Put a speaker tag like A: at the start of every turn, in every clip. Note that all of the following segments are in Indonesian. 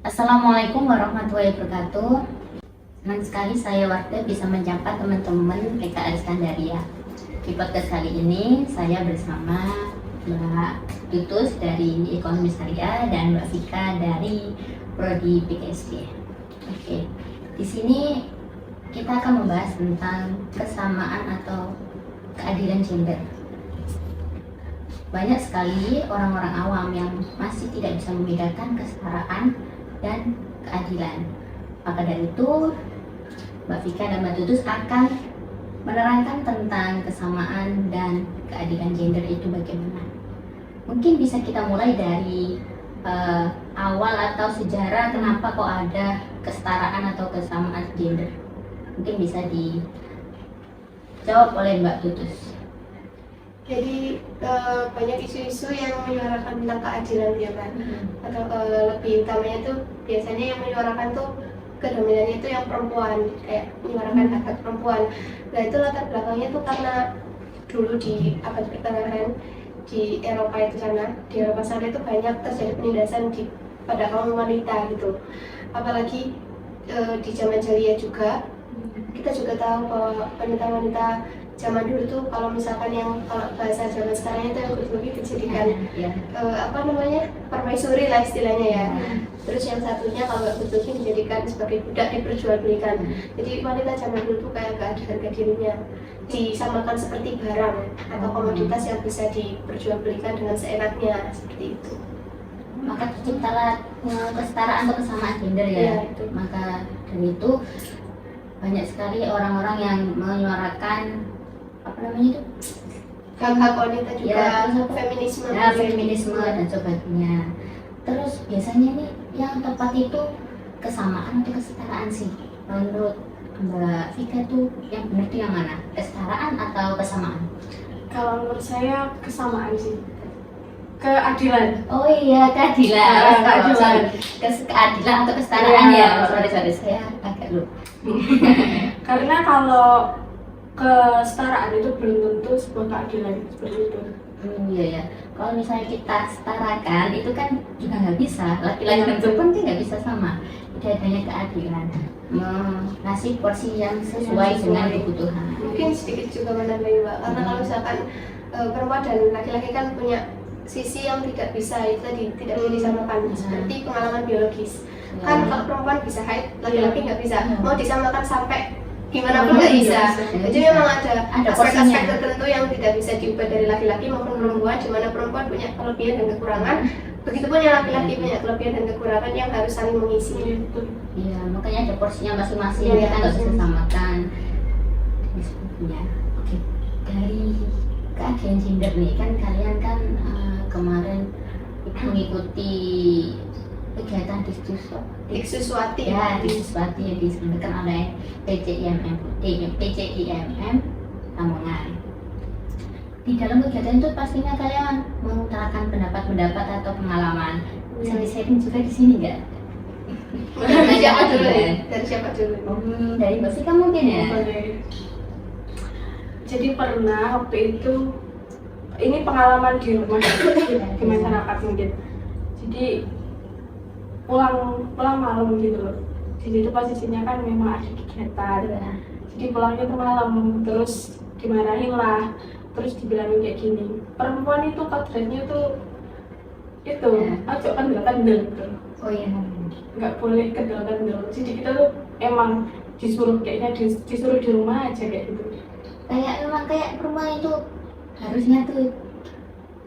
A: Assalamualaikum warahmatullahi wabarakatuh. Senang sekali saya Wardah bisa menyapa teman-teman PKL Skandaria. Di podcast kali ini saya bersama Mbak Tutus dari Ekonomi Syariah dan Mbak Vika dari Prodi PKSD. Oke, di sini kita akan membahas tentang kesamaan atau keadilan gender. Banyak sekali orang-orang awam yang masih tidak bisa membedakan kesetaraan dan keadilan. Maka dari itu, Mbak Vika dan Mbak Tutus akan menerangkan tentang kesamaan dan keadilan gender itu bagaimana. Mungkin bisa kita mulai dari awal atau sejarah kenapa kok ada kesetaraan atau kesamaan gender. Mungkin bisa dijawab oleh Mbak Tutus.
B: Jadi banyak isu-isu yang menyuarakan tentang keadilan ya kan, atau lebih utamanya tuh biasanya yang menyuarakan tuh kedominannya itu yang perempuan, kayak menyuarakan hak perempuan. Nah itu latar belakangnya tuh karena dulu di abad pertengahan di Eropa itu sana itu banyak terjadi penindasan pada kaum wanita gitu. Apalagi di zaman jahiliyah juga, kita juga tahu bahwa wanita-wanita zaman dulu tuh kalau misalkan kalau bahasa zaman sekarang itu yang lebih dijadikan permaisuri lah istilahnya ya. Terus yang satunya kalau nggak betul dijadikan sebagai budak diperjualbelikan. Jadi wanita zaman dulu tuh kayak nggak ada harga dirinya, disamakan seperti barang atau komoditas yang bisa diperjualbelikan dengan seenaknya seperti itu.
A: Maka terciptalah kesetaraan atau kesamaan gender ya.
B: Itu.
A: Maka dari itu banyak sekali orang-orang yang menyuarakan
B: hak-hak wanita juga,
A: feminisme dan sebagainya. Terus biasanya nih yang tepat itu kesamaan atau kesetaraan sih? Menurut Mbak Vika tuh yang benar tuh yang mana? Kesetaraan atau kesamaan?
C: Kalau menurut saya kesamaan sih. Keadilan.
A: Oh iya, keadilan. Keadilan atau kesetaraan ya. Sorry saya agak lupa.
C: Karena kalau kesetaraan itu belum tentu sebuah keadilan seperti itu.
A: Iya ya. Kalau misalnya kita setarakan itu kan juga nggak bisa. Laki-laki dan perempuan kan nggak bisa sama. Tidak adanya keadilan. Ngasih porsi yang sesuai dengan kebutuhan.
B: Mungkin sedikit juga menambahi Mbak, karena kalau misalkan perempuan dan laki-laki kan punya sisi yang tidak bisa itu tadi tidak bisa disamakan, seperti pengalaman biologis. Kan kalau perempuan bisa haid, laki-laki nggak bisa. Mau disamakan sampai gimana pun nggak bisa. Jadi memang ada aspek-aspek tertentu yang tidak bisa diubah dari laki-laki maupun perempuan, di mana perempuan punya kelebihan dan kekurangan, begitupun yang laki-laki punya kelebihan dan kekurangan yang harus saling mengisi.
A: Iya, makanya ada porsinya masing-masing, kita nggak bisa samakan. Ya, oke. Dari keadilan gender nih, kan kalian kan kemarin mengikuti kegiatan
B: Diksuswati
A: yang diselenggarakan oleh PCIMM Lamongan. Di dalam kegiatan itu pastinya kalian mengutarakan pendapat-pendapat atau pengalaman. Bisa di-sharing juga di sini nggak?
B: Dari siapa dulu? Dari siapa dulu?
A: Dari Mbak Vika mungkin ya.
C: Jadi pernah waktu itu ini pengalaman di rumah di masyarakat mungkin. Jadi pulang malam gitu loh. Jadi itu posisinya kan memang ada kegiatan. Jadi pulangnya tuh malam, terus dimarahin lah, terus dibilangin kayak gini. Perempuan itu kodratnya tuh itu, ojo kendel gitu.
A: Oh iya.
C: Nggak boleh kendel. Jadi kita tuh emang disuruh disuruh di rumah aja kayak gitu.
A: Memang kayak perempuan itu harusnya tuh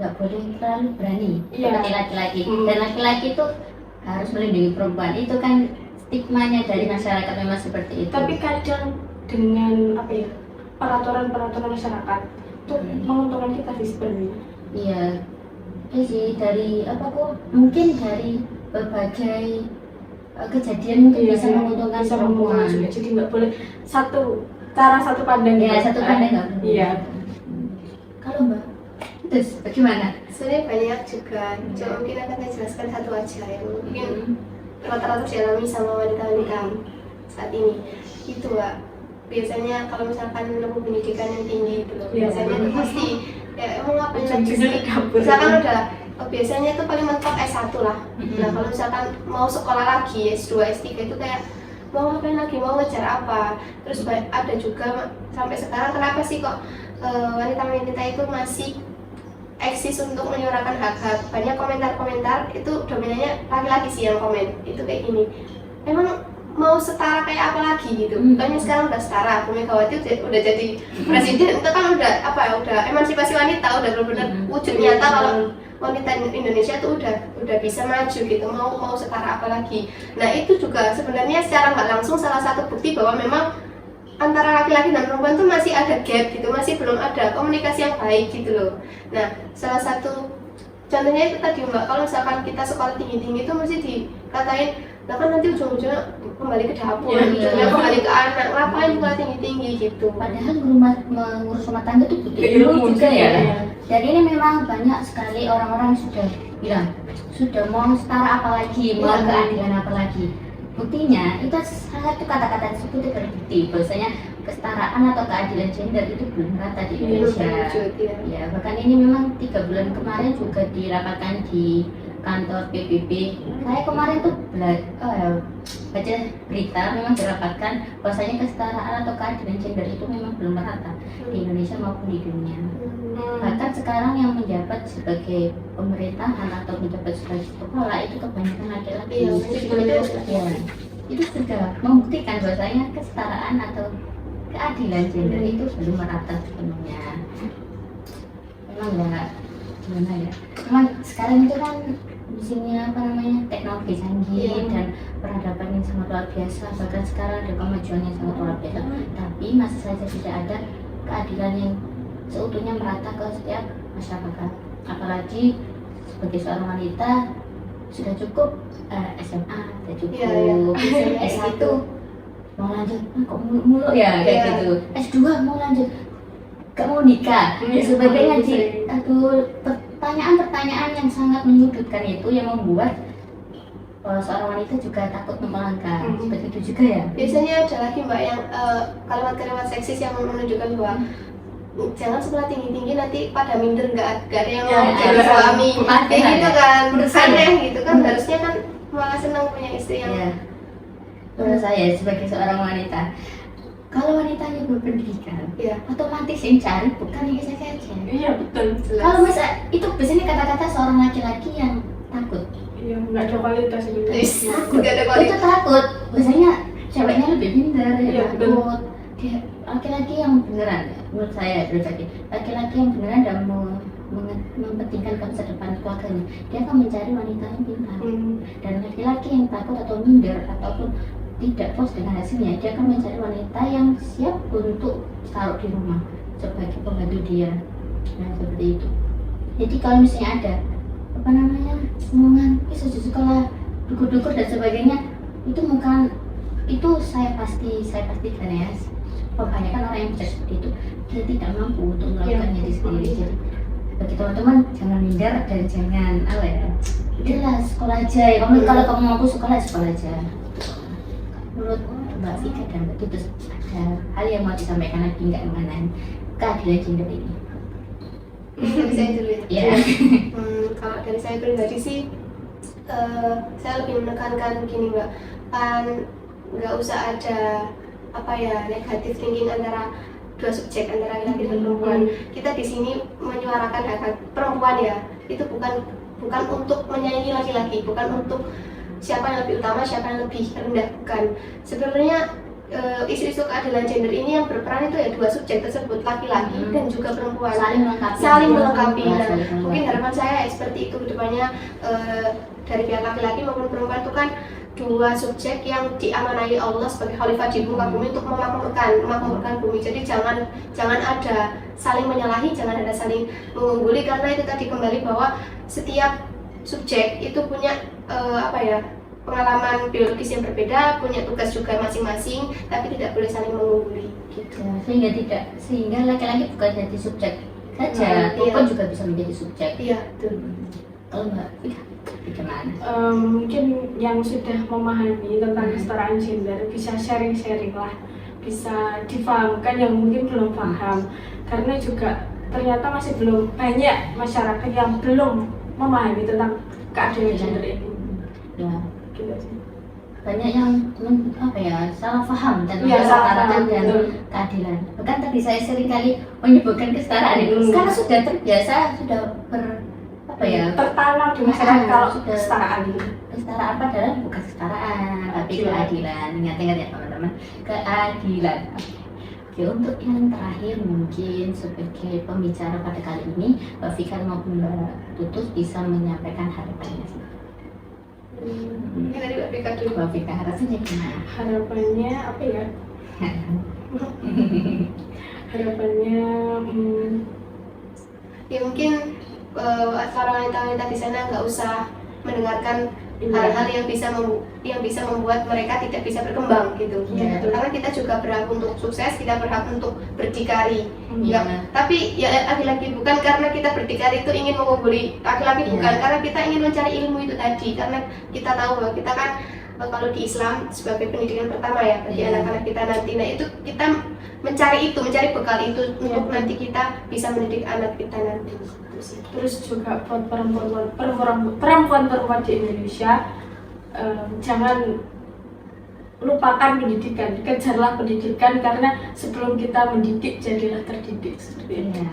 A: nggak boleh terlalu berani seperti laki-laki. Dan laki-laki tuh harus melindungi perempuan, itu kan stigmanya dari masyarakat memang seperti itu.
C: Tapi kadang dengan peraturan masyarakat itu menguntungkan kita sih sebenarnya.
A: Iya sih, dari mungkin dari berbagai kejadian mungkin bisa menguntungkan perempuan
C: juga. Jadi nggak boleh satu pandang
A: ya, satu pandang nggak boleh.
C: Iya.
A: Kalau Mbak terus bagaimana?
B: Sebenarnya banyak juga, cuma mungkin akan saya jelaskan satu aja yang mungkin rata-rata dialami sama wanita-wanita saat ini. Itu Mbak, biasanya kalau misalkan menempuh pendidikan yang tinggi itu biasanya itu pasti ya emang apa yang misalkan udah biasanya itu paling mentok S1 lah. Nah kalau misalkan mau sekolah lagi S2, S3 itu kayak mau ngapain lagi, mau ngejar apa. Terus ada juga sampai sekarang kenapa sih kok wanita-wanita itu masih eksis untuk menyuarakan hak-hak. Banyak komentar-komentar itu dominannya laki-laki sih yang komen. Itu kayak gini, emang mau setara kayak apa lagi gitu. Bukannya sekarang udah setara, Bu Megawati udah jadi presiden, itu kan udah apa ya, udah emansipasi wanita, udah benar-benar wujud nyata kalau wanita Indonesia tuh udah bisa maju gitu, mau setara apa lagi. Nah itu juga sebenarnya secara nggak langsung salah satu bukti bahwa memang antara laki-laki dan perempuan tuh masih ada gap gitu, masih belum ada komunikasi yang baik gitu loh. Nah salah satu contohnya itu tadi Mbak, kalau misalkan kita sekolah tinggi-tinggi itu mesti dikatain, nah kan nanti ujung-ujungnya kembali ke dapur, ujungnya kembali ke anak, ngapain sekolah tinggi-tinggi gitu.
A: Padahal mengurus rumah tangga itu butuh ilmu juga ya. Dan ini memang banyak sekali orang-orang sudah bilang, sudah mau setara apalagi, mau keadilan apalagi. Buktinya itu salah satu kata-kata tersebut itu terbukti bahwasanya kesetaraan atau keadilan gender itu belum rata di Indonesia. Ya, bahkan ini memang 3 bulan kemarin juga dirapatkan di kantor PBB. Saya kemarin tuh baca berita memang dirapatkan bahwasanya kesetaraan atau keadilan gender itu memang belum merata di Indonesia maupun di dunia. Bahkan sekarang yang menjabat sebagai pemerintahan atau menjabat sebagai kepala itu kebanyakan laki-laki. Itu sudah membuktikan bahwasanya kesetaraan atau keadilan gender itu belum merata sepenuhnya. Memang ya gimana ya? Memang sekarang itu kan di sini teknologi canggih dan peradaban yang sangat luar biasa. Bahkan sekarang ada kemajuan yang sangat luar biasa. Tapi masih saja tidak ada keadilan yang seutuhnya merata ke setiap masyarakat. Apalagi sebagai seorang wanita sudah cukup SMA, sudah cukup S1 mau lanjut, kok mulu ya kayak gitu. S2 mau lanjut, gak mau nikah dan sebagainya. Pertanyaan-pertanyaan yang sangat menyudutkan itu yang membuat seorang wanita juga takut melangkah. Seperti itu juga ya.
B: Biasanya ada lagi Mbak yang kalimat-kalimat seksis yang menunjukkan bahwa jangan sekolah tinggi-tinggi nanti pada minder, nggak ada yang mau jadi suami kayak gitu kan, aneh gitu kan. Harusnya kan malah senang punya istri yang
A: menurut saya sebagai seorang wanita, kalau wanitanya berpendidikan otomatis yang cari bukan yang saja.
C: Iya betul.
A: Kalau misal itu biasanya kata-kata seorang laki-laki yang takut,
C: nggak ada kualitas gitu.
B: Nggak ada kualitas.
A: Itu takut, biasanya ceweknya lebih pintar, takut. Dia laki-laki yang beneran, menurut saya pribadi, laki-laki yang beneran dan mementingkan masa depan keluarganya, dia akan mencari wanita yang pintar. Dan laki-laki yang takut atau minder ataupun tidak puas dengan hasilnya, dia akan mencari wanita yang siap untuk taruh di rumah sebagai pembantu dia. Nah seperti itu. Jadi kalau misalnya ada omongan sekolah dukur-dukur dan sebagainya, itu bukan, itu saya pastikan ya, kebanyakan orang yang bicara seperti itu dia tidak mampu untuk melakukannya di sendiri. Jadi bagi teman-teman jangan minder dan jangan udahlah sekolah aja ya. Kalau kamu mampu sekolah aja. Menurut Mbak Vika dan Mbak Tutus, ada hal yang mau disampaikan lagi nggak mengenai keadilan gender ini?
B: Dari saya dulu ya. Kalau dari saya pribadi sih, saya lebih menekankan begini Mbak, nggak usah ada negatif thinking antara dua subjek, antara laki-laki dan perempuan. Kita di sini menyuarakan hak perempuan ya, itu bukan untuk menyaingi laki-laki, bukan untuk siapa yang lebih utama, siapa yang lebih rendah, bukan. Sebenarnya isu-isu keadilan gender ini yang berperan itu ya dua subjek tersebut, laki-laki dan juga perempuan, saling melengkapi. Nah, mungkin harapan saya seperti itu kedepannya, dari pihak laki-laki maupun perempuan itu kan dua subjek yang diamanai Allah sebagai khalifah di muka bumi untuk memakmurkan bumi. Jadi jangan ada saling menyalahi, jangan ada saling mengungguli, karena itu tadi kembali bahwa setiap subjek itu punya pengalaman biologis yang berbeda, punya tugas juga masing-masing, tapi tidak boleh saling mengungguli gitu.
A: Sehingga laki-laki bukan jadi subjek saja, perempuan juga bisa menjadi subjek.
B: Iya, betul.
A: Kalau Mbak bagaimana?
C: Mungkin yang sudah memahami tentang kesetaraan gender bisa sharing-sharing lah, bisa difahamkan yang mungkin belum paham, karena juga ternyata masih belum banyak masyarakat yang belum memahami tentang keadilan gender ini.
A: Ya,
C: Gitu sih.
A: banyak yang salah paham tentang
C: Iya, salah
A: kesetaraan
C: paham,
A: dan
C: betul.
A: keadilan. Bahkan tadi saya sering kali menyebutkan kesetaraan itu karena sudah terbiasa, sudah
C: tertanam di masyarakat kalau
A: sudah.
C: kesetaraan ini.
A: Kesetaraan padahal bukan kesetaraan, tapi keadilan. Ingat-ingat ya teman-teman, keadilan. Oke, untuk yang terakhir mungkin sebagai pembicara pada kali ini, Mbak Fikar maupun Mbak Tutus bisa menyampaikan harapannya.
B: Ini tadi Mbak Vika dulu.
A: Mbak Fikar harapannya gimana?
C: Harapannya apa ya? Harapannya
B: Ya mungkin para wanita-wanita di sana nggak usah mendengarkan
C: Iya.
B: hal-hal yang bisa membuat mereka tidak bisa berkembang gitu.
A: Iya.
B: Karena kita juga berhak untuk sukses, kita berhak untuk berdikari.
A: Iya.
B: Nggak- tapi ya lagi-lagi bukan karena kita berdikari itu ingin mengungguli laki-laki,
A: Iya.
B: bukan, karena kita ingin mencari ilmu itu tadi. Karena kita tahu bahwa kita kan kalau di Islam sebagai pendidikan pertama ya bagi
A: Iya.
B: anak-anak kita nanti. Nah itu kita mencari bekal itu untuk
C: Iya.
B: nanti kita bisa mendidik anak kita nanti. Gitu sih.
C: Terus juga buat perempuan-perempuan di Indonesia, jangan lupakan pendidikan, kejarlah pendidikan karena sebelum kita mendidik jadilah terdidik seperti itu.
A: Iya.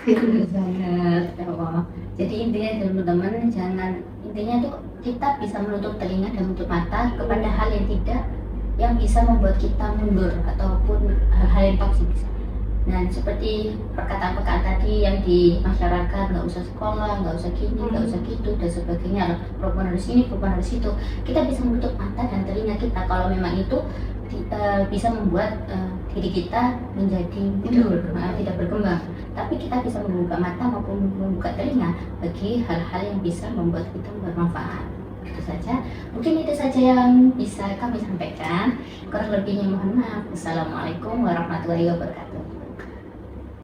A: Betul banget. Ya Allah. Jadi intinya teman-teman intinya tuh kita bisa menutup telinga dan menutup mata kepada hal yang bisa membuat kita mundur ataupun hal-hal yang toksik. Dan seperti perkataan-perkataan tadi yang di masyarakat, nggak usah sekolah, nggak usah gini, nggak usah gitu dan sebagainya, perempuan harus ini, perempuan harus itu. Kita bisa menutup mata dan telinga kita kalau memang itu bisa membuat diri kita menjadi mundur, tidak berkembang. Tapi kita bisa membuka mata maupun membuka telinga bagi hal-hal yang bisa membuat kita bermanfaat. Itu saja. Mungkin itu saja yang bisa kami sampaikan. Kurang lebihnya mohon maaf. Wassalamualaikum warahmatullahi wabarakatuh.